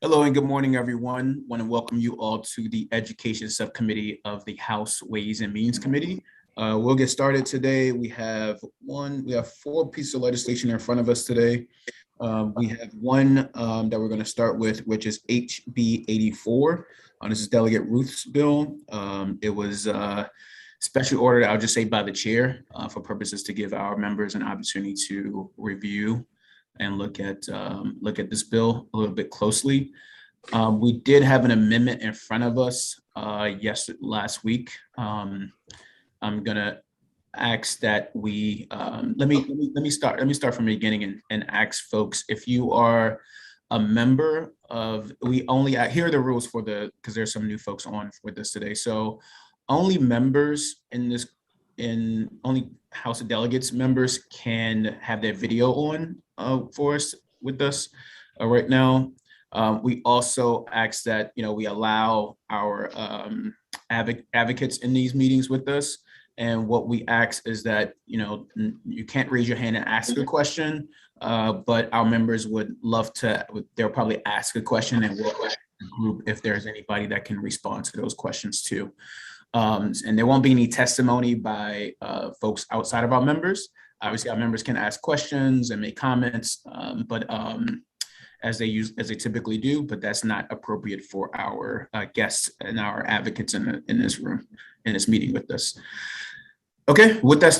Hello and good morning, everyone. I want to welcome you all to the Education Subcommittee of the House Ways and Means Committee. We'll get started today. We have four pieces of legislation in front of us today. We have one that we're going to start with, which is HB 84. This is Delegate Ruth's bill. It was specially ordered, I'll just say, by the chair for purposes to give our members an opportunity to review and look at this bill a little bit closely. We did have an amendment in front of us last week. I'm gonna ask that we let me start from the beginning and ask folks, if you are a member of, here are the rules for because there's some new folks on with us today. So only members only House of Delegates members can have their video on for us with us right now. We also ask that we allow our advocates in these meetings with us. And what we ask is that you can't raise your hand and ask a question, but our members would love to. They'll probably ask a question, and we'll ask the group if there's anybody that can respond to those questions too. And there won't be any testimony by folks outside of our members. Obviously, our members can ask questions and make comments, but as they typically do, but that's not appropriate for our guests and our advocates in this room, in this meeting with us. Okay, with that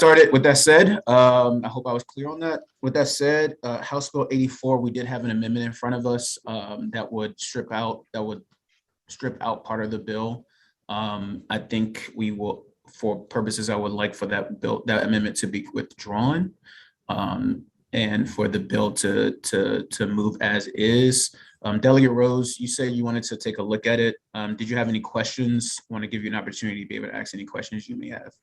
said, I hope I was clear on that. With that said, House Bill 84, we did have an amendment in front of us that would strip out part of the bill. I think we will, for purposes, I would like for that amendment to be withdrawn, and for the bill to move as is. Delegate Rose, you said you wanted to take a look at it. Did you have any questions? I want to give you an opportunity to be able to ask any questions you may have.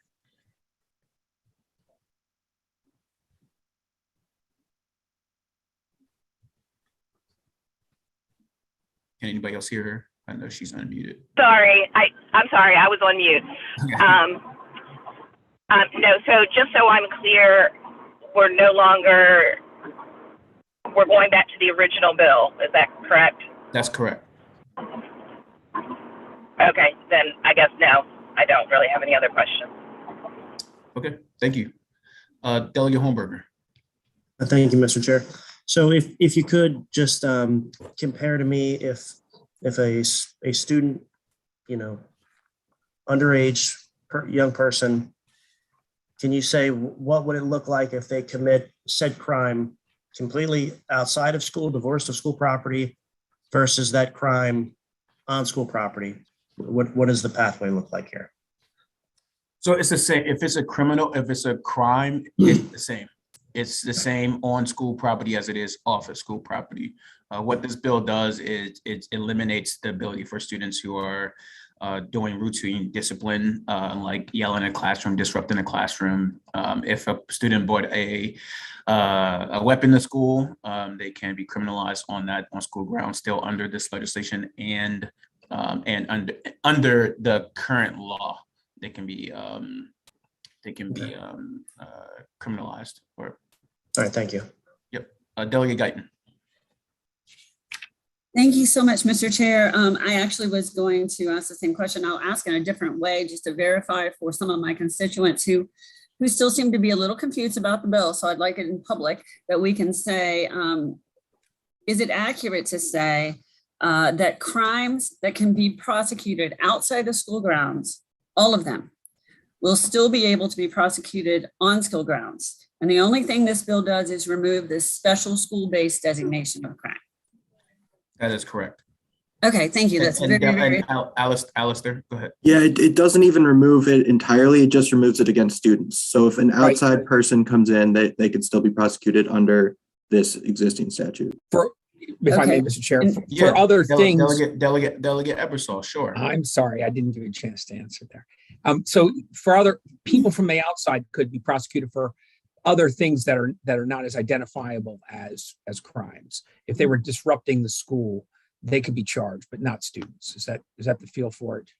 Can anybody else hear her? I know she's unmuted. Sorry, I'm sorry, I was on mute. Okay. No, so just so I'm clear, we're going back to the original bill. Is that correct? That's correct. Okay, then I guess no, I don't really have any other questions. Okay, thank you. Delegate Holmberger. Thank you, Mr. Chair. So if you could just compare to me if a student, underage young person, can you say what would it look like if they commit said crime completely outside of school, divorced of school property, versus that crime on school property? What does the pathway look like here? So it's the same. If it's a crime, it's the same. It's the same on school property as it is off of school property. What this bill does is it eliminates the ability for students who are doing routine discipline, like yelling in a classroom, disrupting a classroom. If a student brought a weapon to school, they can be criminalized on school grounds, still under this legislation, and under the current law, they can be criminalized. All right, thank you. Yep. Delegate Guyton. Thank you so much, Mr. Chair. I actually was going to ask the same question. I'll ask in a different way just to verify for some of my constituents who still seem to be a little confused about the bill. So I'd like it in public that we can say, is it accurate to say that crimes that can be prosecuted outside the school grounds, all of them, will still be able to be prosecuted on school grounds? And the only thing this bill does is remove this special school-based designation of crime. That is correct. Okay, thank you. That's very. Alistair, go ahead. Yeah, it doesn't even remove it entirely. It just removes it against students. So if an outside person comes in, they could still be prosecuted under this existing statute. If I may, Mr. Chair, for other things. Delegate Ebersol, sure. I'm sorry, I didn't give you a chance to answer there. So for other people from the outside could be prosecuted for other things that are not as identifiable as crimes. If they were disrupting the school, they could be charged, but not students. Is that the feel for it?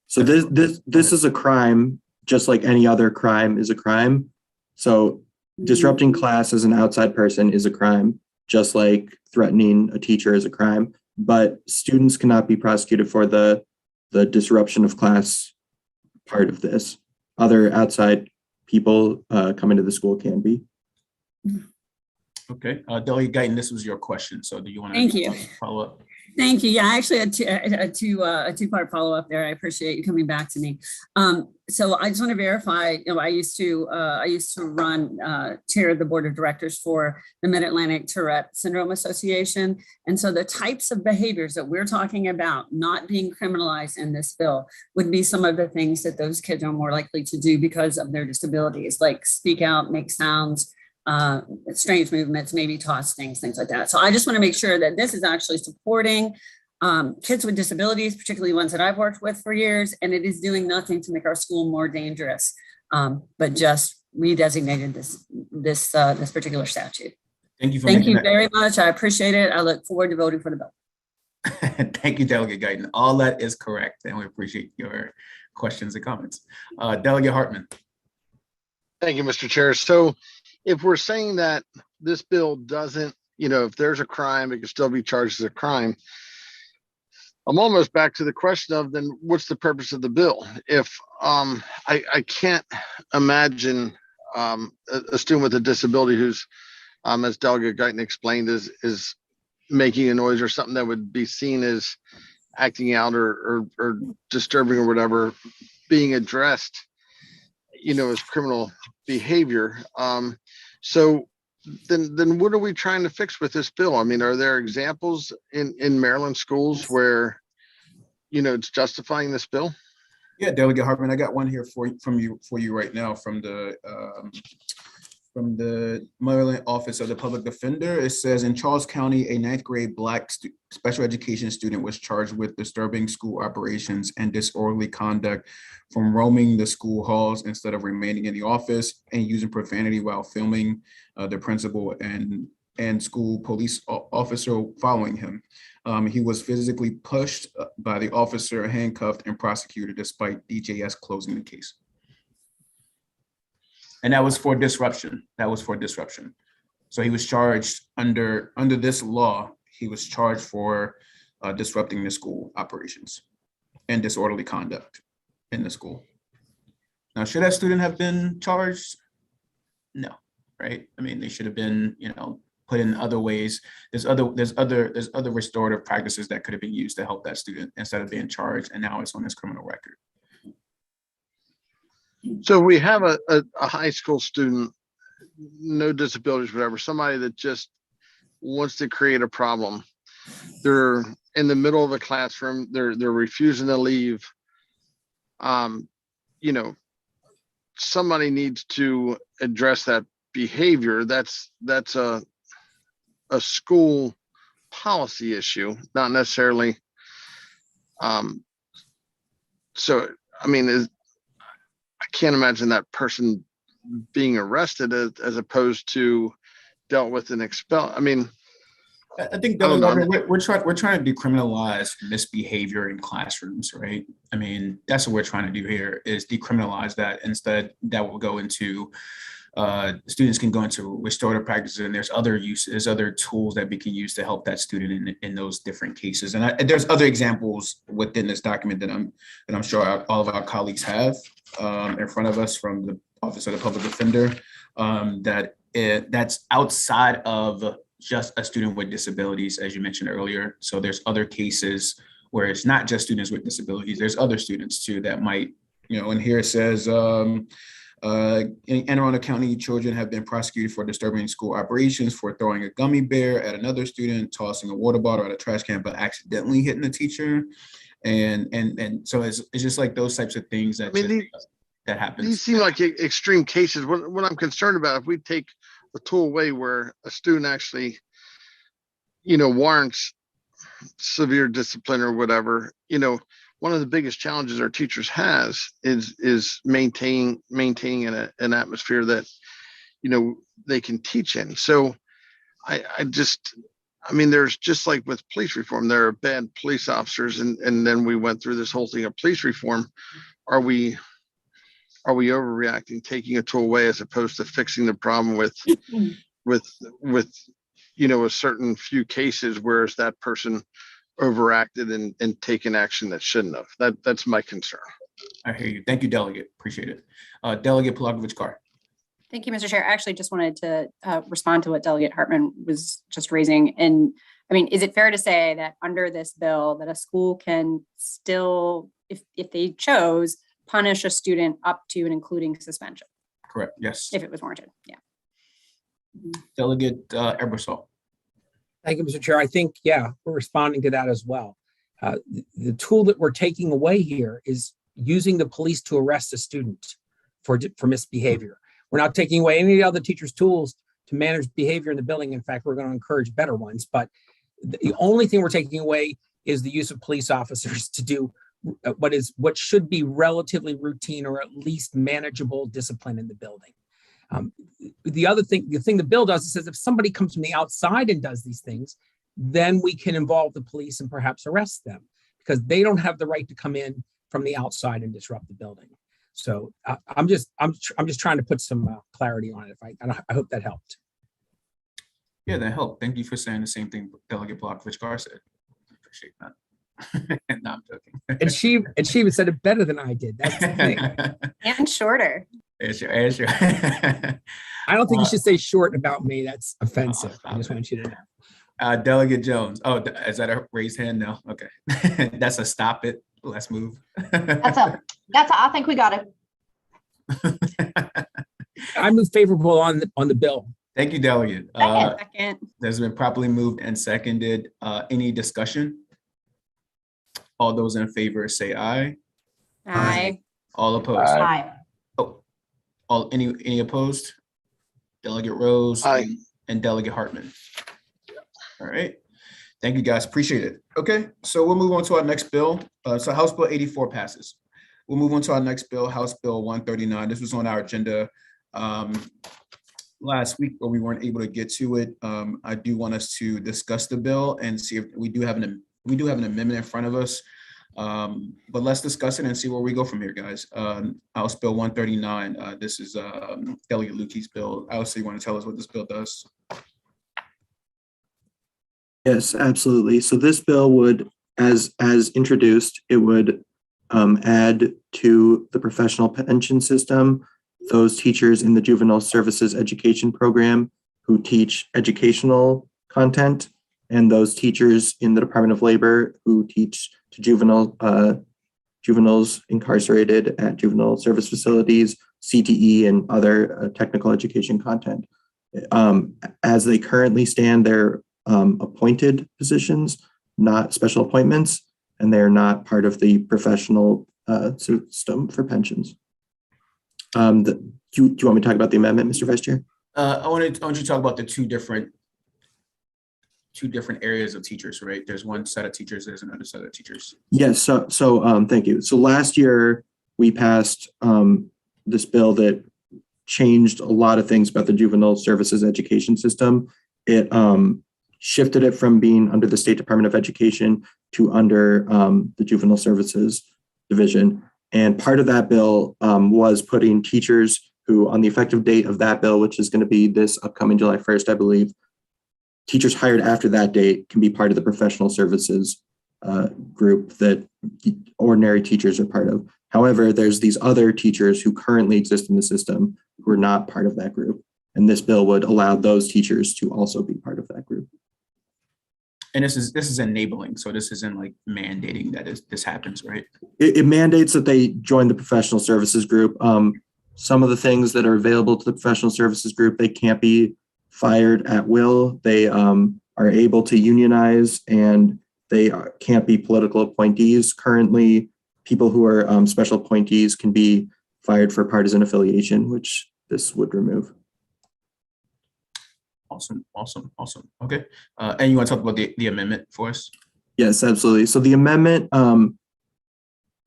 So this is a crime, just like any other crime is a crime. So Disrupting class as an outside person is a crime, just like threatening a teacher is a crime, but students cannot be prosecuted for the disruption of class part of this. Other outside people coming to the school can be. Okay, Delegate Guyton, this was your question, so do you want Thank to you. follow up? Thank you. Yeah, I actually had a two-part follow-up there. I appreciate you coming back to me. So I just want to verify, I used to run, chair of the board of directors for the Mid-Atlantic Tourette Syndrome Association. And so the types of behaviors that we're talking about not being criminalized in this bill would be some of the things that those kids are more likely to do because of their disabilities, like speak out, make sounds, strange movements, maybe toss things like that. So I just want to make sure that this is actually supporting kids with disabilities, particularly ones that I've worked with for years, and it is doing nothing to make our school more dangerous, but just redesignated this particular statute. Thank you for Thank you that. very much. I appreciate it. I look forward to voting for the bill. Thank you, Delegate Guyton. All that is correct, and we appreciate your questions and comments. Delegate Hartman. Thank you, Mr. Chair. So if we're saying that this bill doesn't, if there's a crime, it can still be charged as a crime. I'm almost back to the question of then what's the purpose of the bill? If I can't imagine a student with a disability who's, as Delegate Guyton explained, is making a noise or something that would be seen as acting out or disturbing or whatever, being addressed, as criminal behavior. So then what are we trying to fix with this bill? I mean, are there examples in Maryland schools where, it's justifying this bill? Yeah, Delegate Hartman, I got one here for you right now from the Maryland Office of the Public Defender. It says in Charles County, a 9th grade Black special education student was charged with disturbing school operations and disorderly conduct from roaming the school halls instead of remaining in the office and using profanity while filming the principal and school police officer following him. He was physically pushed by the officer, handcuffed, and prosecuted despite DJS closing the case. And that was for disruption. So he was charged under this law. He was charged for disrupting the school operations and disorderly conduct in the school. Now, should that student have been charged? No, right? I mean, they should have been, put in other ways. There's other restorative practices that could have been used to help that student instead of being charged, and now it's on his criminal record. So we have a high school student, no disabilities, whatever, somebody that just wants to create a problem. They're in the middle of a classroom. They're refusing to leave. Somebody needs to address that behavior. That's a school policy issue, not necessarily. So, I mean, I can't imagine that person being arrested as opposed to dealt with and expelled. I mean, I think we're trying to decriminalize misbehavior in classrooms, right? I mean, that's what we're trying to do here is decriminalize that. Instead, that will go into students can go into restorative practices, and there's other tools that we can use to help that student in those different cases. And there's other examples within this document that I'm sure all of our colleagues have in front of us from the Office of the Public Defender that's outside of just a student with disabilities, as you mentioned earlier. So there's other cases where it's not just students with disabilities. There's other students too that might, and here it says, in Anne Arundel County, children have been prosecuted for disturbing school operations, for throwing a gummy bear at another student, tossing a water bottle at a trash can, but accidentally hitting the teacher. And so it's just like those types of things that happens. These seem like extreme cases. What I'm concerned about, if we take a tool away where a student actually, warrants severe discipline or whatever, one of the biggest challenges our teachers has is maintaining an atmosphere that, they can teach in. So there's just like with police reform, there are bad police officers, and then we went through this whole thing of police reform. Are we are we overreacting, taking a tool away as opposed to fixing the problem with a certain few cases, whereas that person overacted and taken action that shouldn't have. That's my concern. I hear you. Thank you, Delegate. Appreciate it. Delegate Polakovich-Carr. Thank you, Mr. Chair. I actually just wanted to respond to what Delegate Hartman was just raising. And I mean, is it fair to say that under this bill that a school can still, if they chose, punish a student up to and including suspension? Correct. Yes. If it was warranted. Yeah. Delegate Ebersol. Thank you, Mr. Chair. I think, yeah, we're responding to that as well. The tool that we're taking away here is using the police to arrest a student for misbehavior. We're not taking away any of the other teachers' tools to manage behavior in the building. In fact, we're going to encourage better ones. But the only thing we're taking away is the use of police officers to do what should be relatively routine or at least manageable discipline in the building. The thing the bill does is says if somebody comes from the outside and does these things, then we can involve the police and perhaps arrest them because they don't have the right to come in from the outside and disrupt the building. So I'm just trying to put some clarity on it. I hope that helped. Yeah, that helped. Thank you for saying the same thing Delegate Polakovich-Carr said. I appreciate that. No, I'm joking. And she even said it better than I did. That's the thing. And shorter. Answer. I don't think you should say short about me. That's offensive. I just want you to know. Delegate Jones. Oh, is that a raised hand? No. Okay. That's a stop it. Let's move. I think we got it. I move favorable on the bill. Thank you, Delegate. Second. There's been properly moved and seconded. Any discussion? All those in favor say aye. Aye. All opposed? Aye. Oh, any opposed? Delegate Rose Aye. and Delegate Hartman. All right. Thank you, guys. Appreciate it. Okay, so we'll move on to our next bill. So House Bill 84 passes. We'll move on to our next bill, House Bill 139. This was on our agenda last week, but we weren't able to get to it. I do want us to discuss the bill and see if we do have an amendment in front of us. But let's discuss it and see where we go from here, guys. House Bill 139. This is Delegate Lukey's bill. Alice, you want to tell us what this bill does? Yes, absolutely. So this bill would, as introduced, it would add to the professional pension system those teachers in the juvenile services education program who teach educational content, and those teachers in the Department of Labor who teach to juveniles incarcerated at juvenile service facilities, CTE, and other technical education content. As they currently stand, they're appointed positions, not special appointments, and they're not part of the professional system for pensions. Do you want me to talk about the amendment, Mr. Vice Chair? I want you to talk about the two different areas of teachers, right? There's one set of teachers, there's another set of teachers. Yes, so thank you. So last year we passed this bill that changed a lot of things about the juvenile services education system. It shifted it from being under the State Department of Education to under the Juvenile Services Division. And part of that bill was putting teachers who, on the effective date of that bill, which is going to be this upcoming July 1st, I believe, teachers hired after that date can be part of the professional services group that ordinary teachers are part of. However, there's these other teachers who currently exist in the system who are not part of that group. And this bill would allow those teachers to also be part of that group. And this is enabling, so this isn't like mandating that this happens, right? It mandates that they join the professional services group. Some of the things that are available to the professional services group, they can't be fired at will. They are able to unionize, and they can't be political appointees. Currently, people who are special appointees can be fired for partisan affiliation, which this would remove. Awesome. Okay. And you want to talk about the amendment for us? Yes, absolutely. So the amendment,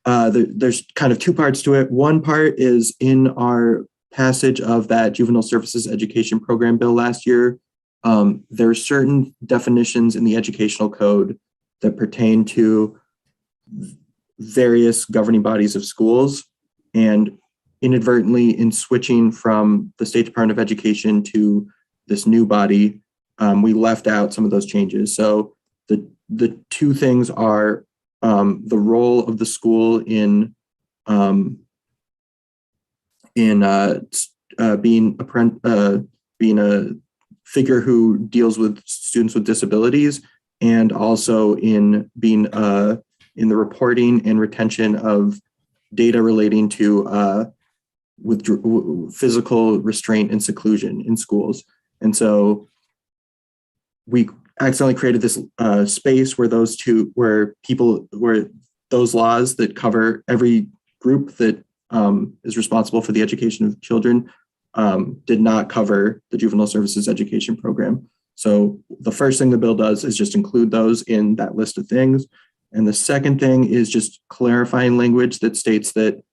there's kind of two parts to it. One part is in our passage of that juvenile services education program bill last year. There are certain definitions in the educational code that pertain to various governing bodies of schools. And inadvertently, in switching from the State Department of Education to this new body, we left out some of those changes. So the two things are the role of the school in being a figure who deals with students with disabilities, and also in being in the reporting and retention of data relating to physical restraint and seclusion in schools. And so we accidentally created this space where those laws that cover every group that is responsible for the education of children did not cover the juvenile services education program. So the first thing the bill does is just include those in that list of things. And the second thing is just clarifying language that states that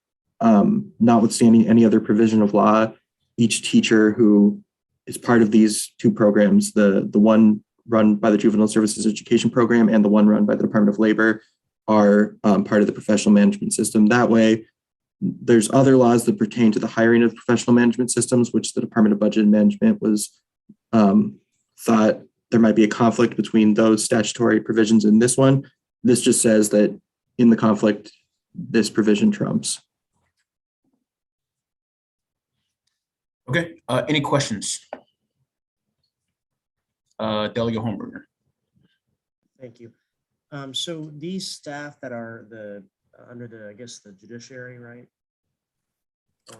notwithstanding any other provision of law, each teacher who is part of these two programs, the one run by the Juvenile Services Education Program and the one run by the Department of Labor, are part of the professional management system. That way, there's other laws that pertain to the hiring of professional management systems, which the Department of Budget and Management was thought there might be a conflict between those statutory provisions and this one. This just says that in the conflict, this provision trumps. Okay, any questions? Delegate Hornberger. Thank you. So these staff that are under the, I guess, the judiciary, right?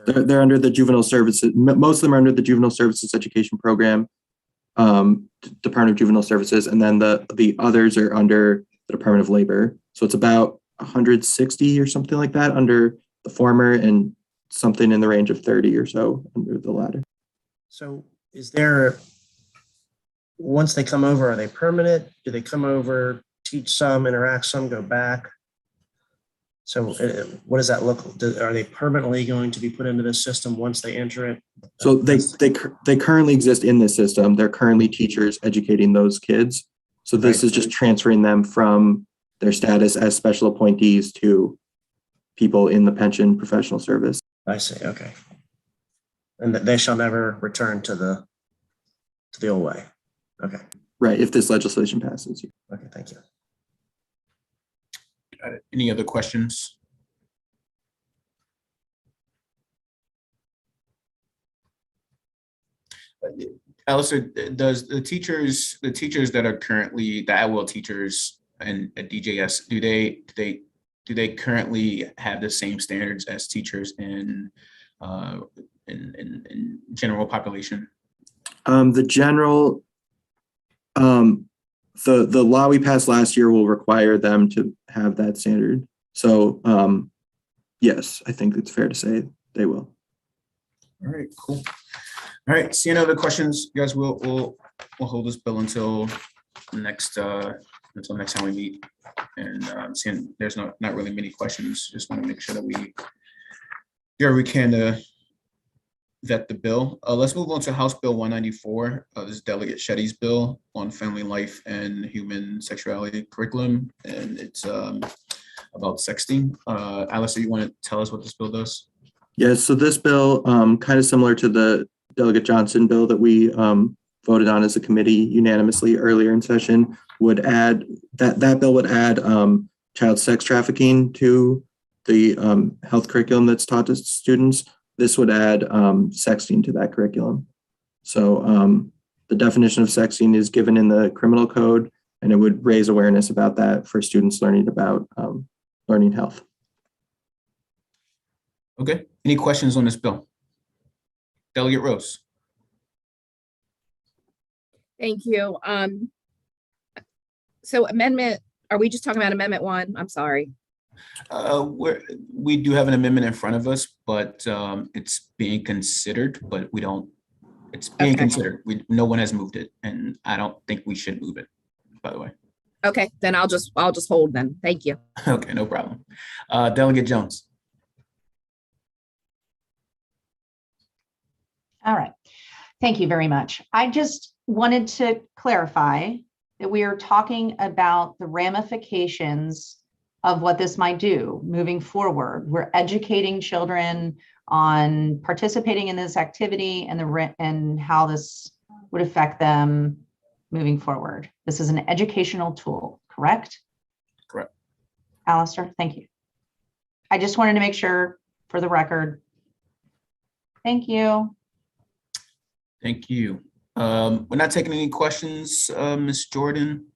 They're under the juvenile services. Most of them are under the Juvenile Services Education Program, Department of Juvenile Services, and then the others are under the Department of Labor. So it's about 160 or something like that under the former, and something in the range of 30 or so under the latter. So is there, once they come over, are they permanent? Do they come over, teach some, interact some, go back? So what does that look like? Are they permanently going to be put into this system once they enter it? So they currently exist in this system. They're currently teachers educating those kids. So this is just transferring them from their status as special appointees to people in the pension professional service. I see. Okay. And they shall never return to the old way. Okay. Right. If this legislation passes. Okay. Thank you. Got it. Any other questions? Alistair, does the teachers that are currently the at-will teachers and at DJS, do they currently have the same standards as teachers in general population? The general, the law we passed last year will require them to have that standard. So yes, I think it's fair to say they will. All right, cool. All right, seeing other questions, you guys, we'll hold this bill until next time we meet. And seeing there's not really many questions, just want to make sure that we can vet the bill. Let's move on to House Bill 194. This is Delegate Shetty's bill on family life and human sexuality curriculum, and it's about sexting. Alistair, you want to tell us what this bill does? Yes, so this bill, kind of similar to the Delegate Johnson bill that we voted on as a committee unanimously earlier in session, would add that bill would add child sex trafficking to the health curriculum that's taught to students. This would add sexting to that curriculum. So the definition of sexting is given in the criminal code, and it would raise awareness about that for students learning about learning health. Okay, any questions on this bill? Delegate Rose. Thank you. So are we just talking about amendment 1? I'm sorry. We do have an amendment in front of us, but it's being considered, but it's being considered. No one has moved it, and I don't think we should move it, by the way. Okay, then I'll just hold then. Thank you. Okay, no problem. Delegate Jones. All right. Thank you very much. I just wanted to clarify that we are talking about the ramifications of what this might do moving forward. We're educating children on participating in this activity and and how this would affect them moving forward. This is an educational tool, correct? Correct. Alistair, thank you. I just wanted to make sure for the record. Thank you. Thank you. We're not taking any questions, Ms. Jordan.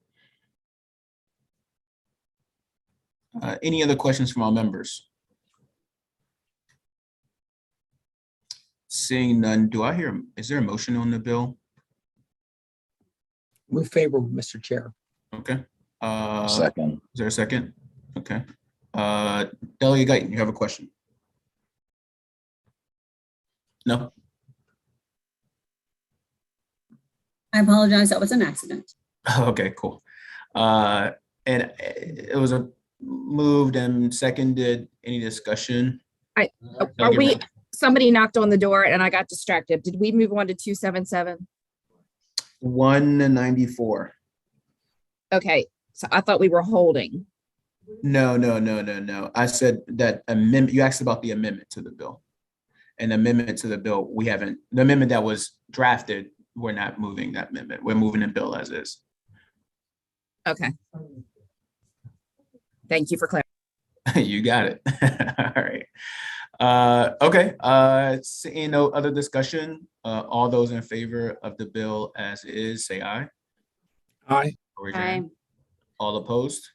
Any other questions from our members? Seeing none, is there a motion on the bill? Move favorable, Mr. Chair. Okay. Second. Is there a second? Okay. Delegate Guyton, you have a question? No? I apologize. That was an accident. Okay, cool. And it was moved and seconded. Any discussion? Are we, somebody knocked on the door and I got distracted. Did we move on to 277? 194. Okay, so I thought we were holding. No. I said that amendment, you asked about the amendment to the bill. An amendment to the bill, the amendment that was drafted, we're not moving that amendment. We're moving the bill as is. Okay. Thank you for clarifying. You got it. All right. Okay. Seeing no other discussion, all those in favor of the bill as is, say aye. Aye. Raise your hand. All opposed?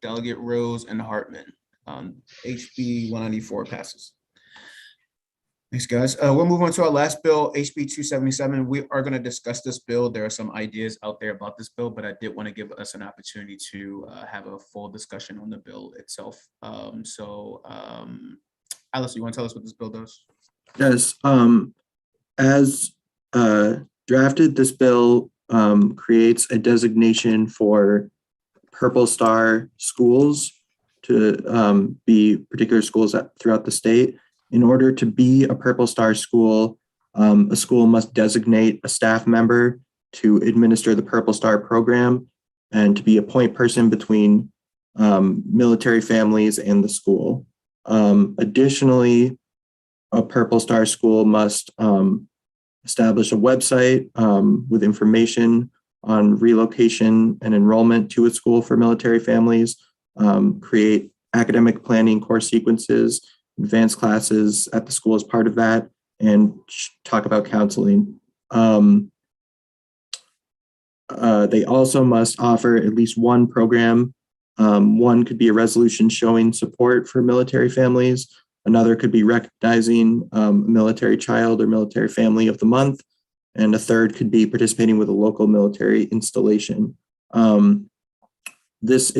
Delegate Rose and Hartman. HB 194 passes. Thanks, guys. We'll move on to our last bill, HB 277. We are going to discuss this bill. There are some ideas out there about this bill, but I did want to give us an opportunity to have a full discussion on the bill itself. Alice, you want to tell us what this bill does? Yes. As drafted, this bill creates a designation for Purple Star schools to be particular schools throughout the state. In order to be a Purple Star school, a school must designate a staff member to administer the Purple Star program and to be a point person between military families and the school. Additionally, a Purple Star school must establish a website with information on relocation and enrollment to a school for military families, create academic planning course sequences, advanced classes at the school as part of that, and talk about counseling. They also must offer at least one program. One could be a resolution showing support for military families. Another could be recognizing a military child or military family of the month. And a third could be participating with a local military installation. This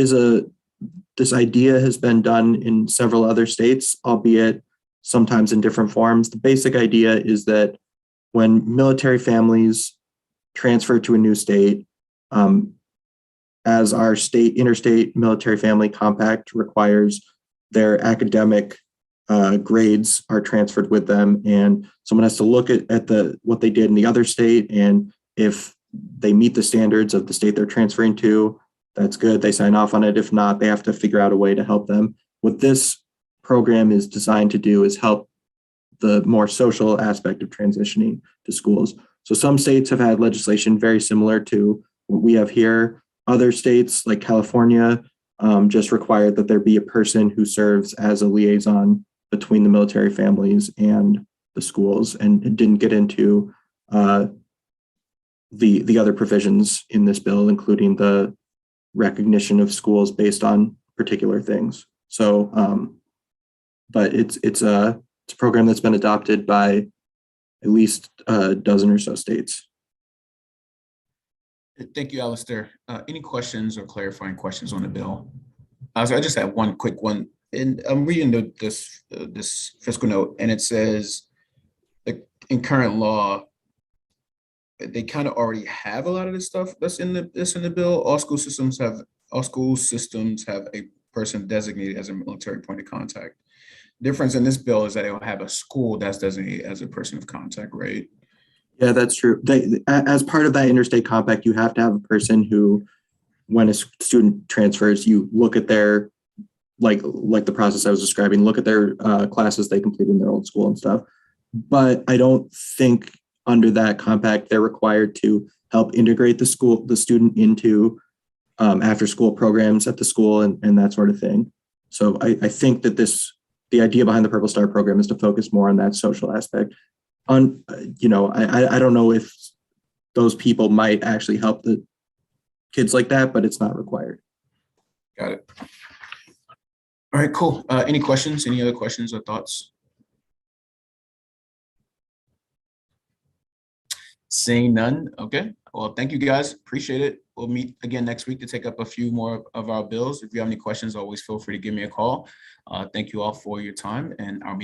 idea has been done in several other states, albeit sometimes in different forms. The basic idea is that when military families transfer to a new state, as our interstate military family compact requires, their academic grades are transferred with them, and someone has to look at what they did in the other state, and if they meet the standards of the state they're transferring to, that's good, they sign off on it. If not, they have to figure out a way to help them. What this program is designed to do is help the more social aspect of transitioning to schools. So some states have had legislation very similar to what we have here. Other states like California just required that there be a person who serves as a liaison between the military families and the schools, and it didn't get into the other provisions in this bill, including the recognition of schools based on particular things. So, but it's a program that's been adopted by at least a dozen or so states. Thank you, Alistair. Any questions or clarifying questions on the bill? I just have one quick one. And I'm reading this fiscal note, and it says that in current law, they kind of already have a lot of this stuff that's in the bill. All school systems have a person designated as a military point of contact. Difference in this bill is that it will have a school that's designated as a person of contact, right? Yeah, that's true. As part of that interstate compact, you have to have a person who, when a student transfers, you look at their like the process I was describing, look at their classes they completed in their old school and stuff. But I don't think under that compact, they're required to help integrate the student into after school programs at the school and that sort of thing. So I think that the idea behind the Purple Star program is to focus more on that social aspect. I don't know if those people might actually help the kids like that, but it's not required. Got it. All right, cool. Any questions? Any other questions or thoughts? Seeing none. Okay. Well, thank you guys. Appreciate it. We'll meet again next week to take up a few more of our bills. If you have any questions, always feel free to give me a call. Thank you all for your time, and I'll be